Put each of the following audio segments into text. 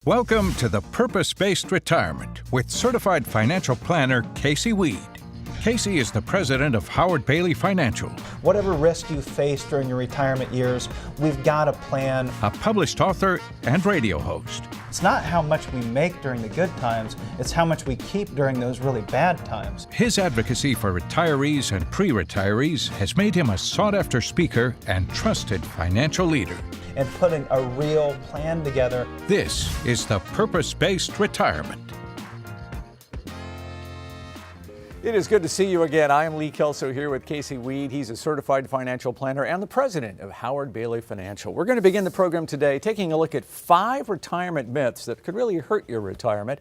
Welcome to the Purpose-Based Retirement with certified financial planner Casey Weade. Casey is the president of Howard Bailey Financial. Whatever risk you face during your retirement years, we've got a plan. A published author and radio host. It's not how much we make during the good times, it's how much we keep during those really bad times. His advocacy for retirees and pre-retirees has made him a sought-after speaker and trusted financial leader. And putting a real plan together. This is the Purpose-Based Retirement. It is good to see you again. I am Lee Kelso here with Casey Weade. He's a certified financial planner and the president of Howard Bailey Financial. We're going to begin the program today taking a look at 5 retirement myths that could really hurt your retirement.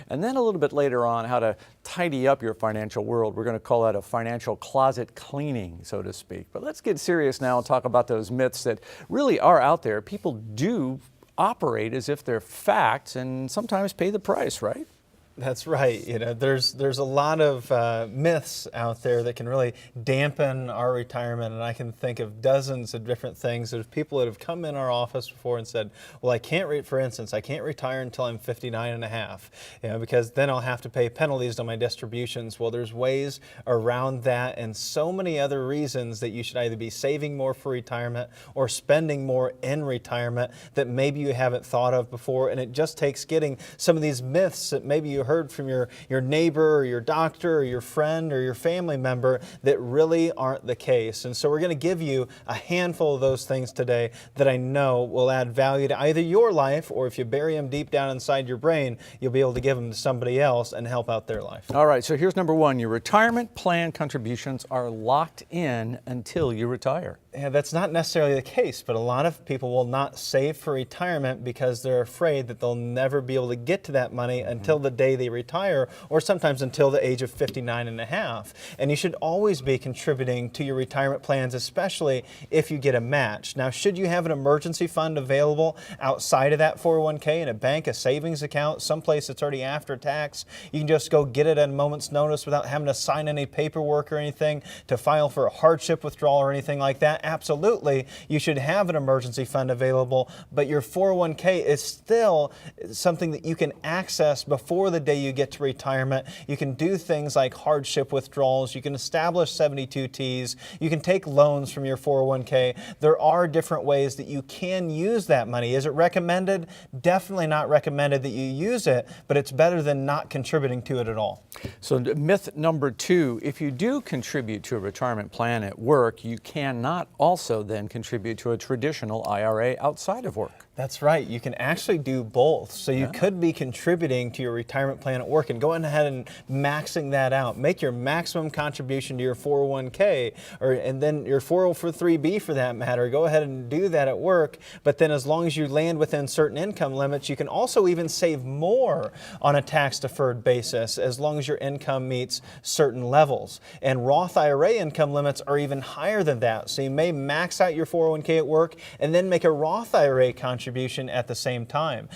And then a little bit later on, how to tidy up your financial world. We're going to call that a financial closet cleaning, so to speak. But let's get serious now and talk about those myths that really are out there. People do operate as if they're facts and sometimes pay the price, right? That's right. You know, there's a lot of myths out there that can really dampen our retirement, and I can think of dozens of different things. There's people that have come in our office before and said, well, I can't retire until I'm 59 and a half, you know, because then I'll have to pay penalties on my distributions. Well, there's ways around that and so many other reasons that you should either be saving more for retirement or spending more in retirement that maybe you haven't thought of before. And it just takes getting some of these myths that maybe you heard from your neighbor or your doctor or your friend or your family member that really aren't the case. And so we're going to give you a handful of those things today that I know will add value to either your life, or if you bury them deep down inside your brain, you'll be able to give them to somebody else and help out their life. All right, so here's number 1. Your retirement plan contributions are locked in until you retire. Yeah, that's not necessarily the case, but a lot of people will not save for retirement because they're afraid that they'll never be able to get to that money until the day they retire, or sometimes until the age of 59 and a half. And you should always be contributing to your retirement plans, especially if you get a match. Now, should you have an emergency fund available outside of that 401k in a bank, a savings account, someplace that's already after tax, you can just go get it at a moment's notice without having to sign any paperwork or anything to file for a hardship withdrawal or anything like that. Absolutely, you should have an emergency fund available, but your 401k is still something that you can access before the day you get to retirement. You can do things like hardship withdrawals. You can establish 72Ts. You can take loans from your 401k. There are different ways that you can use that money. Is it recommended? Definitely not recommended that you use it, but it's better than not contributing to it at all. So myth number 2, if you do contribute to a retirement plan at work, you cannot also then contribute to a traditional IRA outside of work. That's right. You can actually do both. So you could be contributing to your retirement plan at work and going ahead and maxing that out. Make your maximum contribution to your 401k and then your 403b for that matter. Go ahead and do that at work. But then as long as you land within certain income limits, you can also even save more on a tax-deferred basis as long as your income meets certain levels. And Roth IRA income limits are even higher than that. So you may max out your 401k at work and then make a Roth IRA contribution at the same time.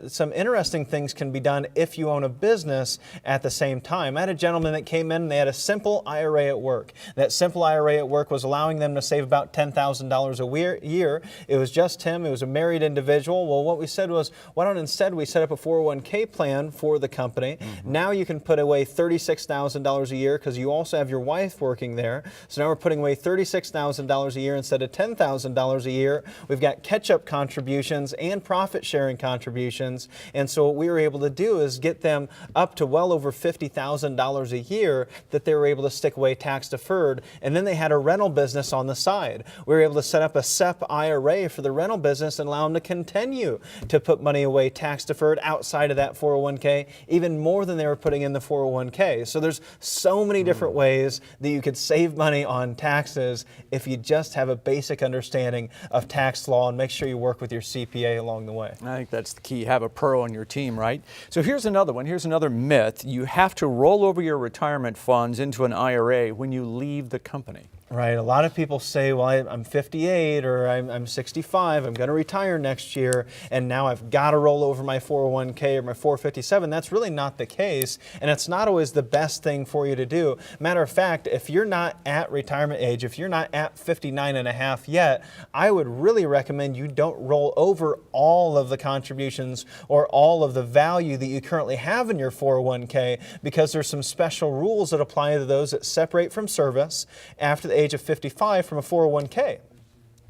Some interesting things can be done if you own a business at the same time. I had a gentleman that came in and they had a simple IRA at work. That simple IRA at work was allowing them to save about $10,000 a year. It was just him. It was a married individual. Well, what we said was, why don't instead we set up a 401k plan for the company. Now you can put away $36,000 a year because you also have your wife working there. So now we're putting away $36,000 a year instead of $10,000 a year. We've got catch-up contributions and profit sharing contributions. And so what we were able to do is get them up to well over $50,000 a year that they were able to stick away tax deferred. And then they had a rental business on the side. We were able to set up a SEP IRA for the rental business and allow them to continue to put money away tax deferred outside of that 401k, even more than they were putting in the 401k. So there's so many different ways that you could save money on taxes if you just have a basic understanding of tax law, and make sure you work with your CPA along the way. I think that's the key. Have a pro on your team, right? So here's another one. Here's another myth. You have to roll over your retirement funds into an IRA when you leave the company. Right. A lot of people say, well, I'm 58 or I'm 65, I'm going to retire next year, and now I've got to roll over my 401k or my 457. That's really not the case, and it's not always the best thing for you to do. Matter of fact, if you're not at retirement age, if you're not at 59 and a half yet, I would really recommend you don't roll over all of the contributions or all of the value that you currently have in your 401k, because there's some special rules that apply to those that separate from service after the age of 55 from a 401k.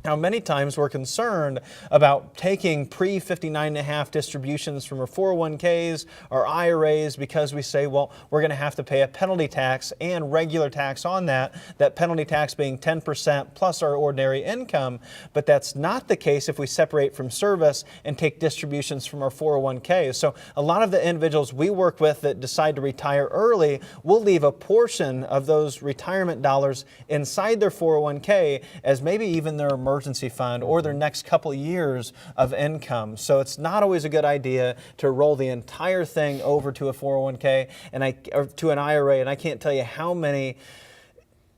Now, many times we're concerned about taking pre-59 and a half distributions from our 401ks or IRAs because we say, well, we're going to have to pay a penalty tax and regular tax on that penalty tax being 10% plus our ordinary income. But that's not the case if we separate from service and take distributions from our 401ks. So a lot of the individuals we work with that decide to retire early will leave a portion of those retirement dollars inside their 401k as maybe even their emergency fund or their next couple of years of income. So it's not always a good idea to roll the entire thing over to a 401k or to an IRA. And I can't tell you how many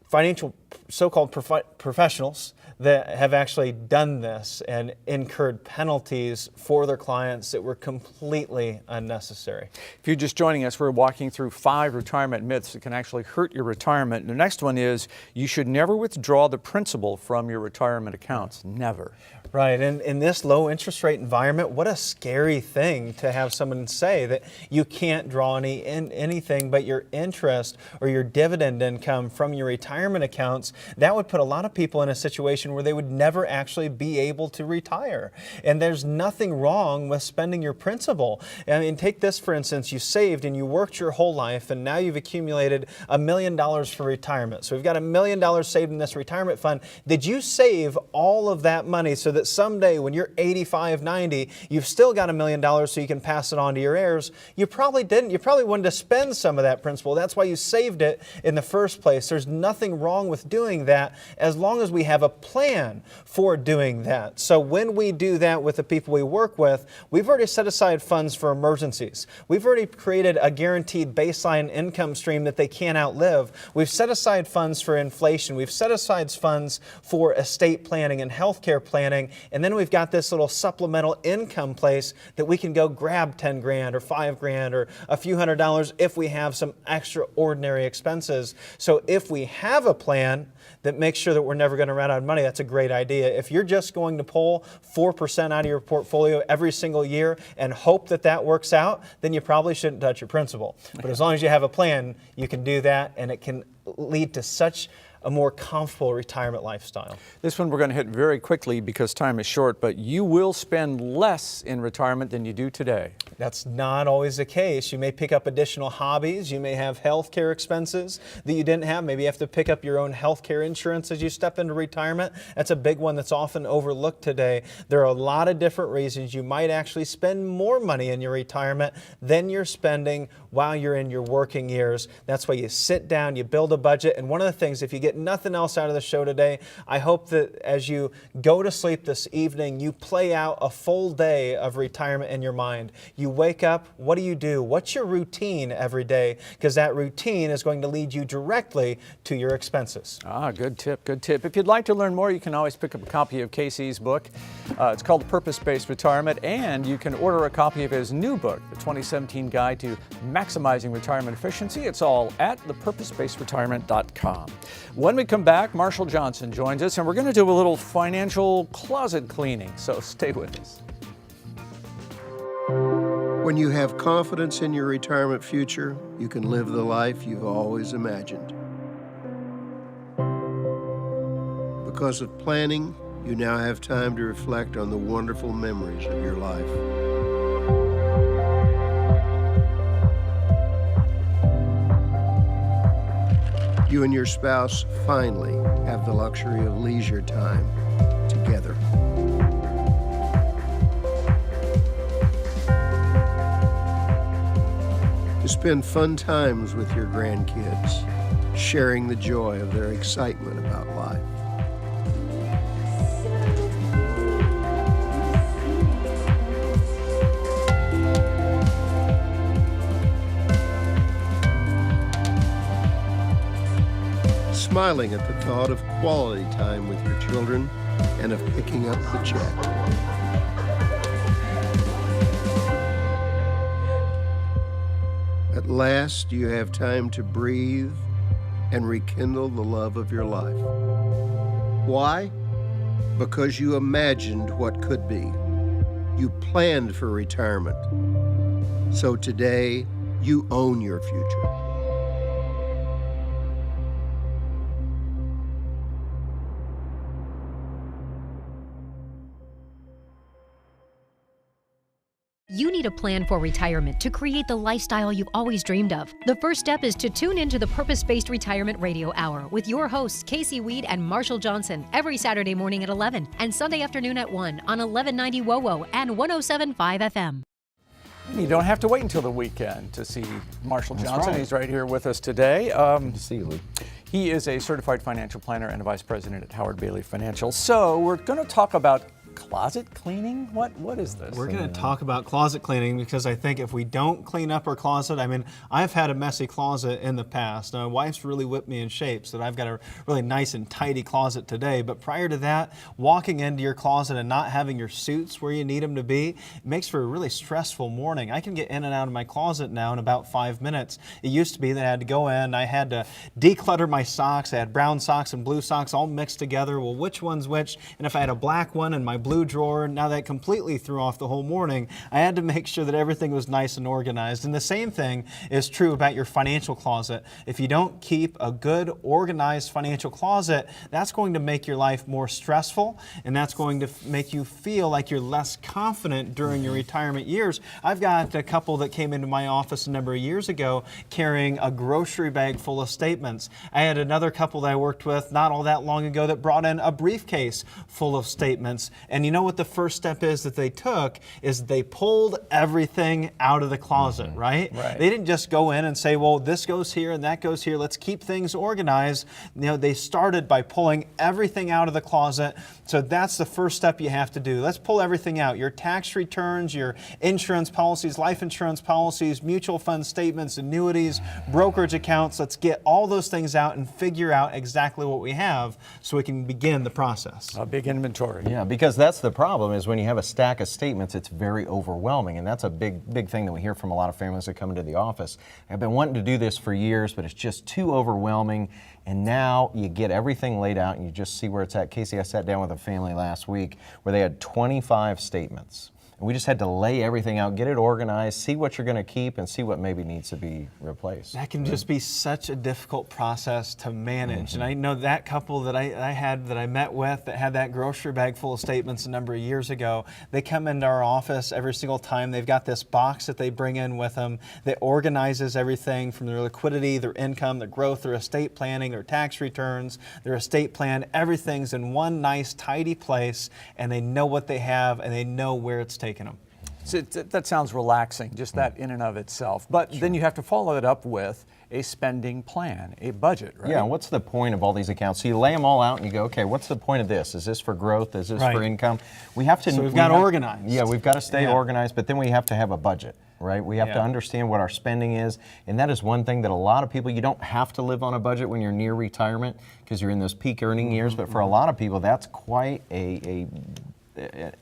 financial so-called professionals that have actually done this and incurred penalties for their clients that were completely unnecessary. If you're just joining us, we're walking through 5 retirement myths that can actually hurt your retirement. The next one is you should never withdraw the principal from your retirement accounts. Never. Right, and in this low interest rate environment, what a scary thing to have someone say that you can't draw anything but your interest or your dividend income from your retirement accounts. That would put a lot of people in a situation where they would never actually be able to retire. And there's nothing wrong with spending your principal. I mean, take this for instance, you saved and you worked your whole life and now you've accumulated $1 million for retirement. So we've got $1 million saved in this retirement fund. Did you save all of that money so that someday when you're 85, 90, you've still got $1 million so you can pass it on to your heirs? You probably didn't. You probably wanted to spend some of that principal. That's why you saved it in the first place. There's nothing wrong with doing that as long as we have a plan for doing that. So when we do that with the people we work with, we've already set aside funds for emergencies. We've already created a guaranteed baseline income stream that they can't outlive. We've set aside funds for inflation. We've set aside funds for estate planning and healthcare planning. And then we've got this little supplemental income place that we can go grab 10 grand or 5 grand or a few $100s if we have some extraordinary expenses. So if we have a plan that makes sure that we're never going to run out of money, that's a great idea. If you're just going to pull 4% out of your portfolio every single year and hope that that works out, then you probably shouldn't touch your principal. But as long as you have a plan, you can do that, and it can lead to such a more comfortable retirement lifestyle. This one we're going to hit very quickly because time is short, but you will spend less in retirement than you do today. That's not always the case. You may pick up additional hobbies. You may have health care expenses that you didn't have. Maybe you have to pick up your own health care insurance as you step into retirement. That's a big one that's often overlooked today. There are a lot of different reasons you might actually spend more money in your retirement than you're spending while you're in your working years. That's why you sit down, you build a budget, and one of the things, if you get nothing else out of the show today, I hope that as you go to sleep this evening, you play out a full day of retirement in your mind. You wake up, what do you do? What's your routine every day? Because that routine is going to lead you directly to your expenses. Good tip, good tip. If you'd like to learn more, you can always pick up a copy of Casey's book. It's called Purpose-Based Retirement, and you can order a copy of his new book, The 2017 Guide to Maximizing Retirement Efficiency. It's all at thepurposebasedretirement.com. When we come back, Marshall Johnson joins us, and we're going to do a little financial closet cleaning, so stay with us. When you have confidence in your retirement future, you can live the life you've always imagined. Because of planning, you now have time to reflect on the wonderful memories of your life. You and your spouse finally have the luxury of leisure time together. To spend fun times with your grandkids, sharing the joy of their excitement about life. smiling at the thought of quality time with your children and of picking up the check. At last, you have time to breathe and rekindle the love of your life. Why? Because you imagined what could be. You planned for retirement. So today, you own your future. You need a plan for retirement to create the lifestyle you've always dreamed of. The first step is to tune into the Purpose-Based Retirement Radio Hour with your hosts, Casey Weade and Marshall Johnson, every Saturday morning at 11 and Sunday afternoon at 1 on 1190 WOWO and 107.5 FM. You don't have to wait until the weekend to see Marshall Johnson. right. He's right here with us today. Good to see you, Lee. He is a certified financial planner and a vice president at Howard Bailey Financial. So we're going to talk about closet cleaning. What is this? We're going to talk about closet cleaning because I think if we don't clean up our closet, I mean, I've had a messy closet in the past. My wife's really whipped me in shape, so that I've got a really nice and tidy closet today. But prior to that, walking into your closet and not having your suits where you need them to be, it makes for a really stressful morning. I can get in and out of my closet now in about 5 minutes. It used to be that I had to go in, I had to declutter my socks. I had brown socks and blue socks all mixed together. Well, which one's which? And if I had a black one in my blue drawer, now that completely threw off the whole morning. I had to make sure that everything was nice and organized. And the same thing is true about your financial closet. If you don't keep a good, organized financial closet, that's going to make your life more stressful, and that's going to make you feel like you're less confident during your retirement years. I've got a couple that came into my office a number of years ago carrying a grocery bag full of statements. I had another couple that I worked with not all that long ago that brought in a briefcase full of statements. And you know what the first step is that they took is they pulled everything out of the closet, right? They didn't just go in and say, well, this goes here and that goes here. Let's keep things organized. You know, they started by pulling everything out of the closet. So that's the first step you have to do. Let's pull everything out. Your tax returns, your insurance policies, life insurance policies, mutual fund statements, annuities, brokerage accounts. Let's get all those things out and figure out exactly what we have so we can begin the process. A big inventory. Yeah, because that's the problem is when you have a stack of statements, it's very overwhelming. And that's a big thing that we hear from a lot of families that come into the office. I've been wanting to do this for years, but it's just too overwhelming. And now you get everything laid out and you just see where it's at. Casey, I sat down with a family last week where they had 25 statements. And we just had to lay everything out, get it organized, see what you're going to keep, and see what maybe needs to be replaced. That can just be such a difficult process to manage. And I know that couple that I met with that had that grocery bag full of statements a number of years ago, they come into our office every single time. They've got this box that they bring in with them that organizes everything from their liquidity, their income, their growth, their estate planning, their tax returns, their estate plan. Everything's in one nice, tidy place, and they know what they have and they know where it's taken them. So that sounds relaxing, just that in and of itself. But then you have to follow it up with a spending plan, a budget, right? Yeah, what's the point of all these accounts? So you lay them all out and you go, okay, what's the point of this? Is this for growth? Is this for income? We have to. So we've got to organize. Yeah, we've got to stay organized, but then we have to have a budget, right? We have to understand what our spending is, and that is one thing that a lot of people, you don't have to live on a budget when you're near retirement because you're in those peak earning years, but for a lot of people, that's quite a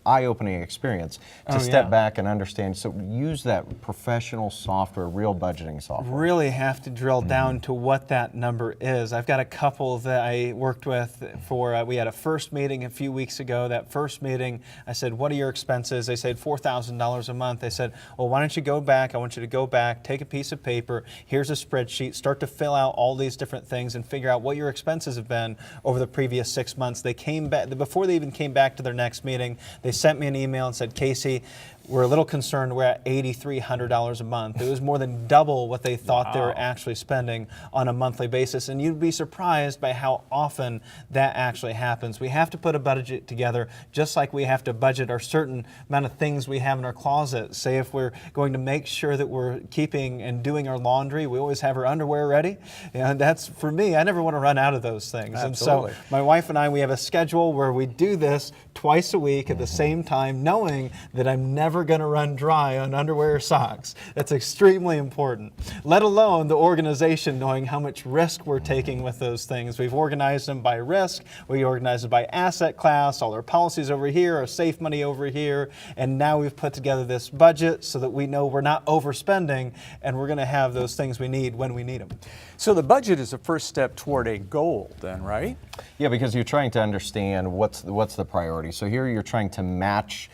eye-opening experience to step back and understand. So use that professional software, real budgeting software. Really have to drill down to what that number is. I've got a couple that I worked with for, we had a first meeting a few weeks ago. That first meeting, I said, what are your expenses? They said $4,000 a month. They said, well, why don't you go back? I want you to go back, take a piece of paper, here's a spreadsheet, start to fill out all these different things and figure out what your expenses have been over the previous 6 months. They came back, before they even came back to their next meeting, they sent me an email and said, Casey, we're a little concerned we're at $8,300 a month. It was more than double what they thought they were actually spending on a monthly basis. And you'd be surprised by how often that actually happens. We have to put a budget together just like we have to budget our certain amount of things we have in our closet. Say if we're going to make sure that we're keeping and doing our laundry, we always have our underwear ready. And that's, for me, I never want to run out of those things. Absolutely. And so my wife and I, we have a schedule where we do this twice a week at the same time, knowing that I'm never never going to run dry on underwear or socks. That's extremely important, let alone the organization knowing how much risk we're taking with those things. We've organized them by risk, we organize them by asset class, all our policies over here, our safe money over here, and now we've put together this budget so that we know we're not overspending and we're going to have those things we need when we need them. So the budget is the first step toward a goal then, right? Yeah, because you're trying to understand what's the priority. So here you're trying to match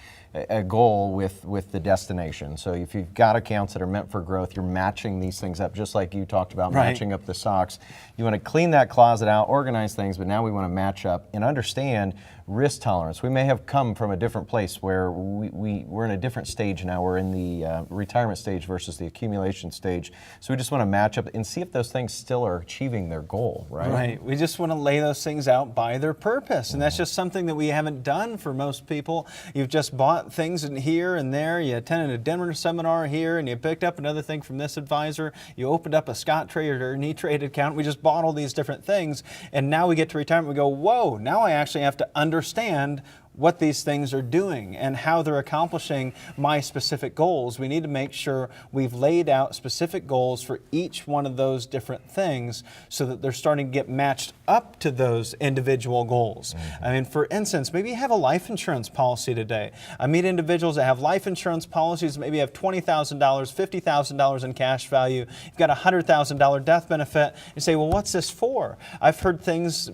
a goal with the destination. So if you've got accounts that are meant for growth, you're matching these things up, just like you talked about matching up the socks. You want to clean that closet out, organize things, but now we want to match up and understand risk tolerance. We may have come from a different place where we're in a different stage now. We're in the retirement stage versus the accumulation stage. So we just want to match up and see if those things still are achieving their goal, right? Right. We just want to lay those things out by their purpose. And that's just something that we haven't done for most people. You've just bought things in here and there. You attended a dinner seminar here and you picked up another thing from this advisor. You opened up a Scott Trade or an E-Trade account. We just bought all these different things. And now we get to retirement. We go, whoa, now I actually have to understand what these things are doing and how they're accomplishing my specific goals. We need to make sure we've laid out specific goals for each one of those different things so that they're starting to get matched up to those individual goals. I mean, for instance, maybe you have a life insurance policy today. I meet individuals that have life insurance policies, maybe have $20,000, $50,000 in cash value. You've got a $100,000 death benefit. You say, well, what's this for? I've heard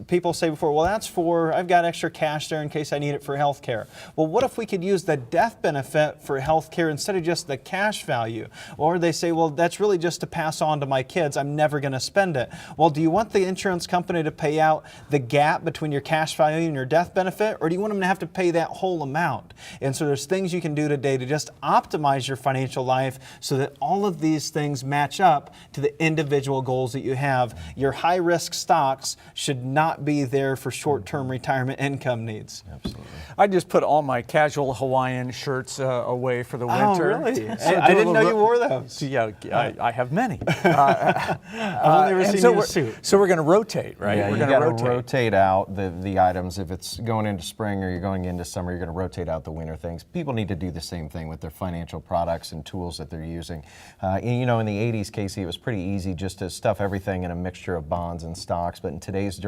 people say before, well, that's for, I've got extra cash there in case I need it for health care. Well, what if we could use the death benefit for health care instead of just the cash value? Or they say, well, that's really just to pass on to my kids. I'm never going to spend it. Well, do you want the insurance company to pay out the gap between your cash value and your death benefit? Or do you want them to have to pay that whole amount? And so there's things you can do today to just optimize your financial life so that all of these things match up to the individual goals that you have. Your high-risk stocks should not be there for short-term retirement income needs. Absolutely. I just put all my casual Hawaiian shirts away for the winter. Oh, really? So I didn't know you wore those. Yeah, I have many. I've only ever seen you in a suit. So we're going to rotate, right? Yeah, we're you going got to to rotate out the items. If it's going into spring or you're going into summer, you're going to rotate out the winter things. People need to do the same thing with their financial products and tools that they're using. And, you know, in the 80s, Casey, it was pretty easy just to stuff everything in a mixture of bonds and stocks. But in today's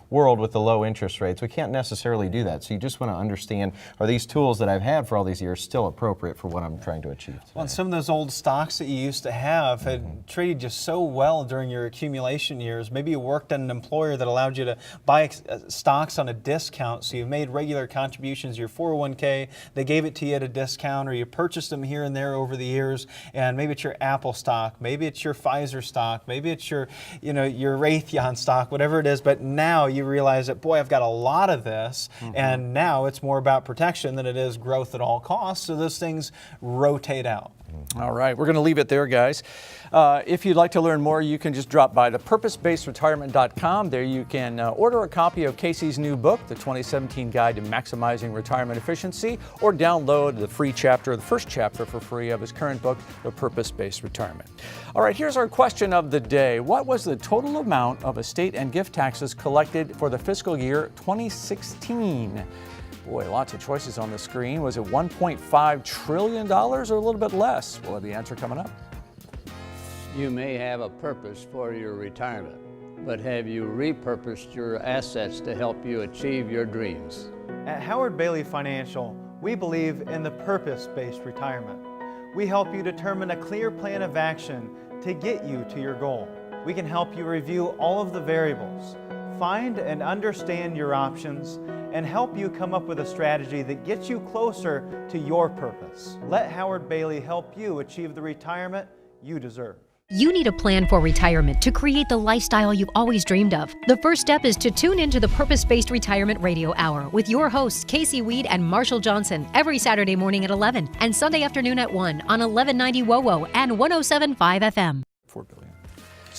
world with the low interest rates, we can't necessarily do that. So you just want to understand, are these tools that I've had for all these years still appropriate for what I'm trying to achieve today? Well, and some of those old stocks that you used to have had traded just so well during your accumulation years. Maybe you worked at an employer that allowed you to buy stocks on a discount, so you made regular contributions to your 401k. They gave it to you at a discount, or you purchased them here and there over the years, and maybe it's your Apple stock, maybe it's your Pfizer stock, maybe it's your Raytheon stock, whatever it is, but now you realize that, boy, I've got a lot of this, and now it's more about protection than it is growth at all costs, so those things rotate out. All right, we're going to leave it there, guys. If you'd like to learn more, you can just drop by thepurposebasedretirement.com. There you can order a copy of Casey's new book, The 2017 Guide to Maximizing Retirement Efficiency, or download the free chapter, the first chapter for free of his current book, The Purpose-Based Retirement. All right, here's our question of the day. What was the total amount of estate and gift taxes collected for the fiscal year 2016? Boy, lots of choices on the screen. Was it $1.5 trillion or a little bit less? We'll have the answer coming up. You may have a purpose for your retirement, but have you repurposed your assets to help you achieve your dreams? At Howard Bailey Financial, we believe in the purpose-based retirement. We help you determine a clear plan of action to get you to your goal. We can help you review all of the variables, find and understand your options, and help you come up with a strategy that gets you closer to your purpose. Let Howard Bailey help you achieve the retirement you deserve. You need a plan for retirement to create the lifestyle you've always dreamed of. The first step is to tune into the Purpose-Based Retirement Radio Hour with your hosts, Casey Weade and Marshall Johnson, every Saturday morning at 11 and Sunday afternoon at 1 on 1190 WOWO and 107.5 FM. $4 billion.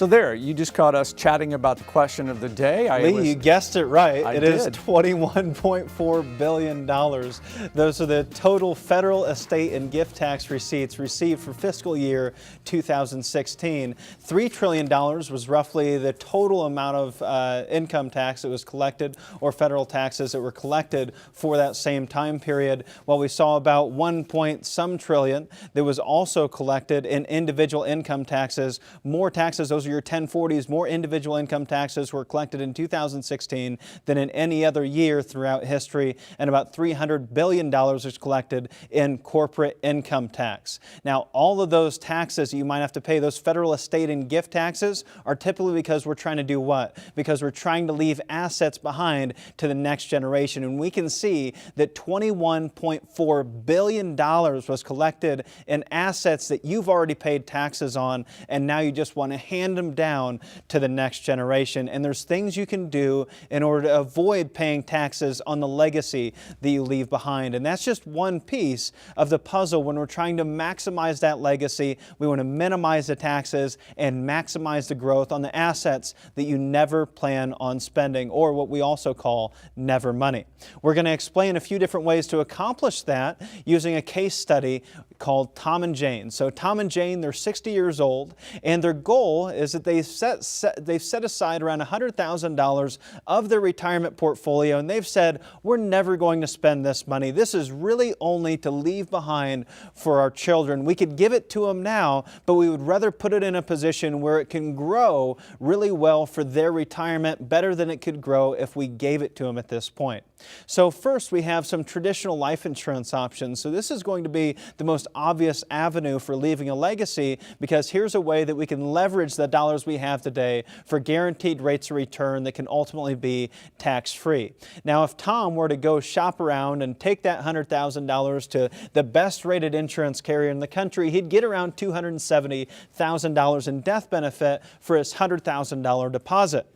So there, you just caught us chatting about the question of the day. Lee, you guessed it right. It is did. $21.4 billion. Those are the total federal estate and gift tax receipts received for fiscal year 2016. $3 trillion was roughly the total amount of income tax that was collected, or federal taxes that were collected for that same time period, while we saw about 1 point some trillion that was also collected in individual income taxes. More taxes, those are your 1040s, more individual income taxes were collected in 2016 than in any other year throughout history, and about $300 billion was collected in corporate income tax. Now, all of those taxes that you might have to pay, those federal estate and gift taxes, are typically because we're trying to do what? Because we're trying to leave assets behind to the next generation. And we can see that $21.4 billion was collected in assets that you've already paid taxes on, and now you just want to hand them down to the next generation. And there's things you can do in order to avoid paying taxes on the legacy that you leave behind. And that's just one piece of the puzzle when we're trying to maximize that legacy. We want to minimize the taxes and maximize the growth on the assets that you never plan on spending, or what we also call never money. We're going to explain a few different ways to accomplish that using a case study called Tom and Jane. So Tom and Jane, they're 60 years old, and their goal is that they've set aside around $100,000 of their retirement portfolio, and they've said, we're never going to spend this money. This is really only to leave behind for our children. We could give it to them now, but we would rather put it in a position where it can grow really well for their retirement, better than it could grow if we gave it to them at this point. So first, we have some traditional life insurance options. So this is going to be the most obvious avenue for leaving a legacy, because here's a way that we can leverage the dollars we have today for guaranteed rates of return that can ultimately be tax-free. Now, if Tom were to go shop around and take that $100,000 to the best rated insurance carrier in the country, he'd get around $270,000 in death benefit for his $100,000 deposit.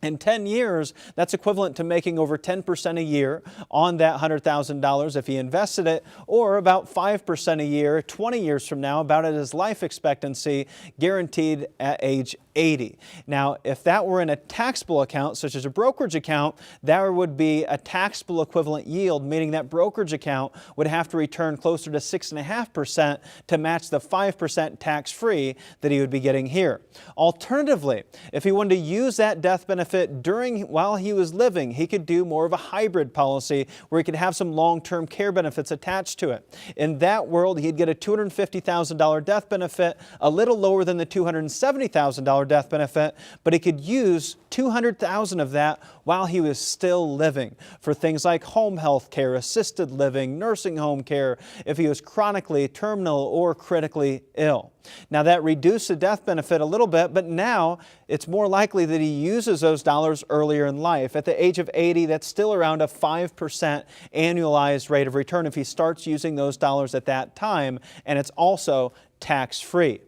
In 10 years, that's equivalent to making over 10% a year on that $100,000 if he invested it, or about 5% a year 20 years from now, about at his life expectancy, guaranteed at age 80. Now, if that were in a taxable account, such as a brokerage account, there would be a taxable equivalent yield, meaning that brokerage account would have to return closer to 6.5% to match the 5% tax-free that he would be getting here. Alternatively, if he wanted to use that death benefit while he was living, he could do more of a hybrid policy where he could have some long-term care benefits attached to it. In that world, he'd get a $250,000 death benefit, a little lower than the $270,000 death benefit, but he could use $200,000 of that while he was still living for things like home health care, assisted living, nursing home care, if he was chronically, terminal, or critically ill. Now, that reduced the death benefit a little bit, but now it's more likely that he uses those dollars earlier in life. At the age of 80, that's still around a 5% annualized rate of return if he starts using those dollars at that time, and it's also tax-free.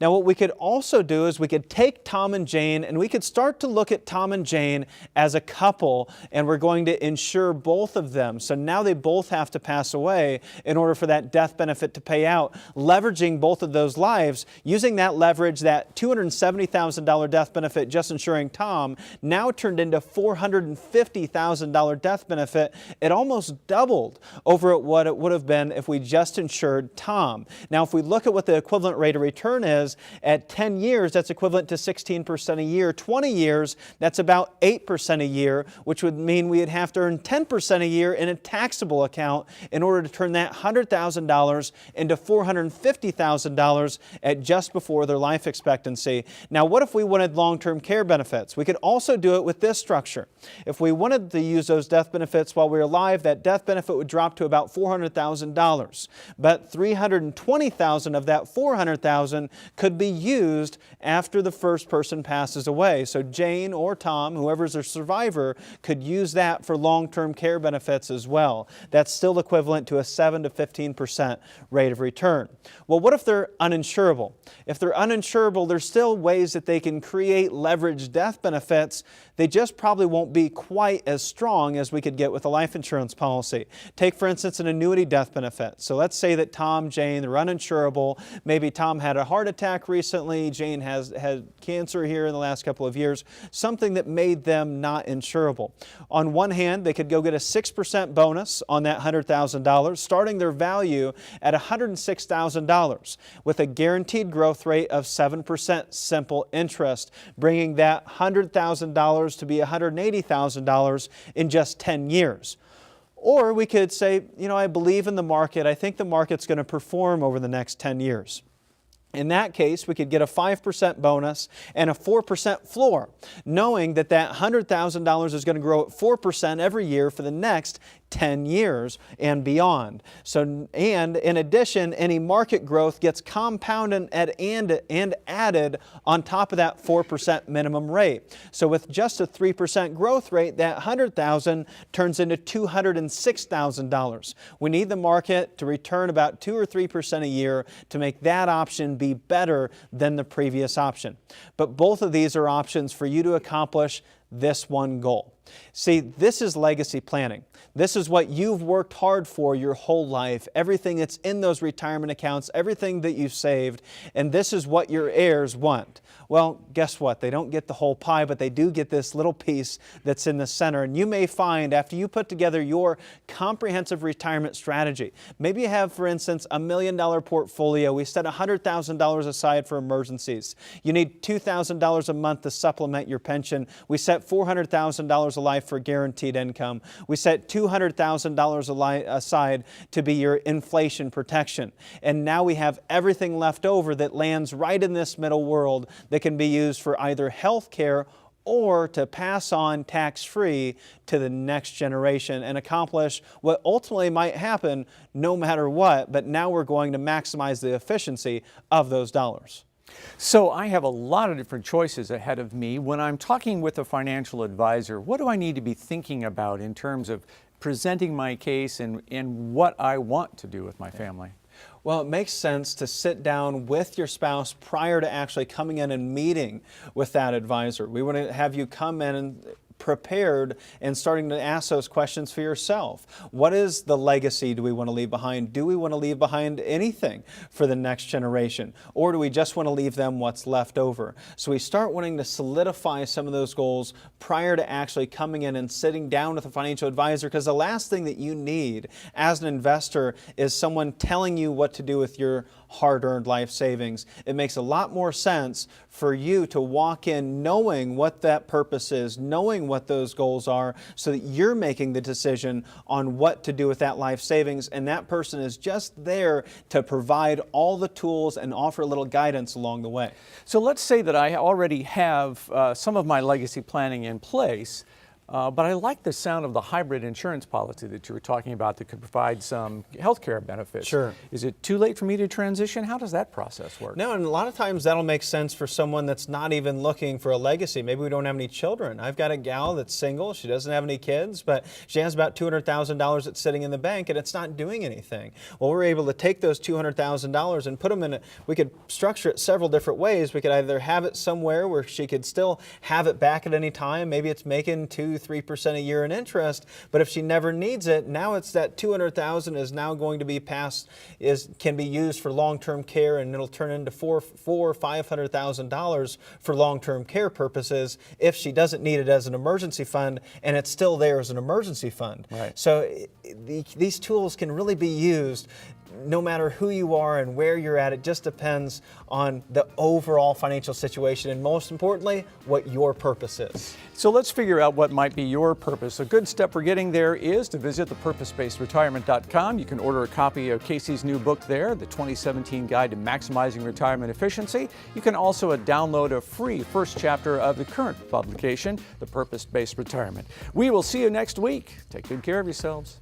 Now, what we could also do is we could take Tom and Jane, and we could start to look at Tom and Jane as a couple, and we're going to insure both of them. So now they both have to pass away in order for that death benefit to pay out. Leveraging both of those lives, using that leverage, that $270,000 death benefit just insuring Tom now turned into $450,000 death benefit. It almost doubled over what it would have been if we just insured Tom. Now, if we look at what the equivalent rate of return is, at 10 years, that's equivalent to 16% a year. 20 years, that's about 8% a year, which would mean we'd have to earn 10% a year in a taxable account in order to turn that $100,000 into $450,000 at just before their life expectancy. Now, what if we wanted long-term care benefits? We could also do it with this structure. If we wanted to use those death benefits while we were alive, that death benefit would drop to about $400,000. But $320,000 of that $400,000 could be used after the first person passes away. So Jane or Tom, whoever's a survivor, could use that for long-term care benefits as well. That's still equivalent to a 7 to 15% rate of return. Well, what if they're uninsurable? If they're uninsurable, there's still ways that they can create leveraged death benefits. They just probably won't be quite as strong as we could get with a life insurance policy. Take, for instance, an annuity death benefit. So let's say that Tom, Jane, they're uninsurable. Maybe Tom had a heart attack attack recently. Jane has had cancer here in the last couple of years, something that made them not insurable. On one hand, they could go get a 6% bonus on that $100,000, starting their value at $106,000 with a guaranteed growth rate of 7% simple interest, bringing that $100,000 to be $180,000 in just 10 years. Or we could say, I believe in the market. I think the market's going to perform over the next 10 years. In that case, we could get a 5% bonus and a 4% floor, knowing that that $100,000 is going to grow at 4% every year for the next 10 years and beyond. And in addition, any market growth gets compounded and added on top of that 4% minimum rate. So with just a 3% growth rate, that $100,000 turns into $206,000. We need the market to return about 2 or 3% a year to make that option be better than the previous option. But both of these are options for you to accomplish this one goal. See, this is legacy planning. This is what you've worked hard for your whole life, everything that's in those retirement accounts, everything that you've saved, and this is what your heirs want. Well, guess what? They don't get the whole pie, but they do get this little piece that's in the center. And you may find after you put together your comprehensive retirement strategy, maybe you have, for instance, $1 million portfolio. We set $100,000 aside for emergencies. You need $2,000 a month to supplement your pension. We set $400,000 a life for guaranteed income. We set $200,000 aside to be your inflation protection. And now we have everything left over that lands right in this middle world that can be used for either health care or to pass on tax-free to the next generation and accomplish what ultimately might happen no matter what, but now we're going to maximize the efficiency of those dollars. So I have a lot of different choices ahead of me. When I'm talking with a financial advisor, what do I need to be thinking about in terms of presenting my case and what I want to do with my family? Well, it makes sense to sit down with your spouse prior to actually coming in and meeting with that advisor. We want to have you come in and prepared and starting to ask those questions for yourself. What is the legacy do we want to leave behind? Do we want to leave behind anything for the next generation? Or do we just want to leave them what's left over? So we start wanting to solidify some of those goals prior to actually coming in and sitting down with a financial advisor, because the last thing that you need as an investor is someone telling you what to do with your hard-earned life savings. It makes a lot more sense for you to walk in knowing what that purpose is, knowing what those goals are, so that you're making the decision on what to do with that life savings, and that person is just there to provide all the tools and offer a little guidance along the way. So let's say that I already have some of my legacy planning in place, but I like the sound of the hybrid insurance policy that you were talking about that could provide some health care benefits. Sure. Is it too late for me to transition? How does that process work? No, and a lot of times that'll make sense for someone that's not even looking for a legacy. Maybe we don't have any children. I've got a gal that's single. She doesn't have any kids, but she has about $200,000 that's sitting in the bank and it's not doing anything. Well, we're able to take those $200,000 and put them in we could structure it several different ways. We could either have it somewhere where she could still have it back at any time. Maybe it's making 2-3% a year in interest, but if she never needs it, now it's that $200,000 is now going to be can be used for long-term care, and it'll turn into $400,000 or $500,000 for long-term care purposes if she doesn't need it as an emergency fund, and it's still there as an emergency fund. Right. So these tools can really be used no matter who you are and where you're at. It just depends on the overall financial situation and, most importantly, what your purpose is. So let's figure out what might be your purpose. A good step for getting there is to visit thepurposebasedretirement.com. You can order a copy of Casey's new book there, the 2017 Guide to Maximizing Retirement Efficiency. You can also download a free first chapter of the current publication, The Purpose-Based Retirement. We will see you next week. Take good care of yourselves.